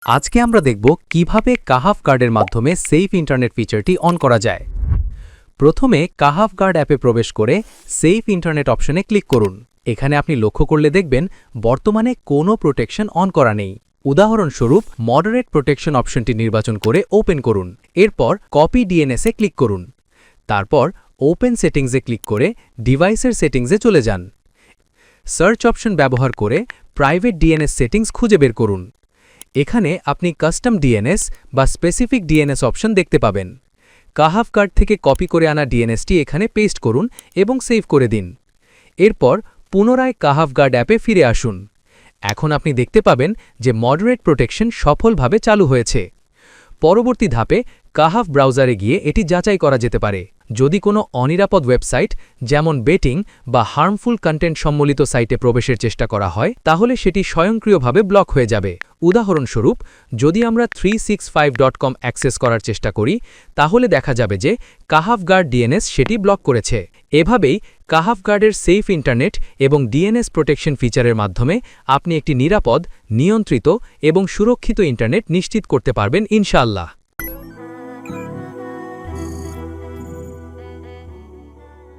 আজকে আমরা দেখব কিভাবে কাহাফ গার্ডের মাধ্যমে সেফ ইন্টারনেট ফিচারটি অন করা যায়। প্রথমে কাহাফ গার্ড অ্যাপে প্রবেশ করে সেফ ইন্টারনেট অপশনে ক্লিক করুন। এখানে আপনি লক্ষ্য করলে দেখবেন বর্তমানে কোনো প্রোটেকশন অন করা নেই। উদাহরণস্বরূপ মডারেট প্রোটেকশন অপশনটি নির্বাচন করে ওপেন করুন। এরপর কপি ডিএনএসে ক্লিক করুন। তারপর ওপেন সেটিংসে ক্লিক করে ডিভাইসের সেটিংসে চলে যান। সার্চ অপশন ব্যবহার করে প্রাইভেট ডিএনএস সেটিংস খুঁজে বের করুন। এখানে আপনি কাস্টম ডিএনএস বা স্পেসিফিক ডিএনএস অপশন দেখতে পাবেন। কাহাফ গার্ড থেকে কপি করে আনা ডিএনএসটি এখানে পেস্ট করুন এবং সেভ করে দিন। এরপর পুনরায় কাহাফ গার্ড অ্যাপে ফিরে আসুন। এখন আপনি দেখতে পাবেন যে মডারেট প্রোটেকশন সফলভাবে চালু হয়েছে। পরবর্তী ধাপে কাহাফ ব্রাউজারে গিয়ে এটি যাচাই করা যেতে পারে। যদি কোনো অনিরাপদ ওয়েবসাইট যেমন বেটিং বা হার্মফুল কন্টেন্ট সম্বলিত সাইটে প্রবেশের চেষ্টা করা হয়, তাহলে সেটি স্বয়ংক্রিয়ভাবে ব্লক হয়ে যাবে। উদাহরণস্বরূপ, যদি আমরা 365.com অ্যাক্সেস করার চেষ্টা করি, তাহলে দেখা যাবে যে কাহাফ গার্ড ডিএনএস সেটি ব্লক করেছে। এভাবেই কাহাফ গার্ডের সেফ ইন্টারনেট এবং ডিএনএস প্রোটেকশন ফিচারের মাধ্যমে আপনি একটি নিরাপদ, নিয়ন্ত্রিত এবং সুরক্ষিত ইন্টারনেট নিশ্চিত করতে পারবেন ইনশাআল্লাহ।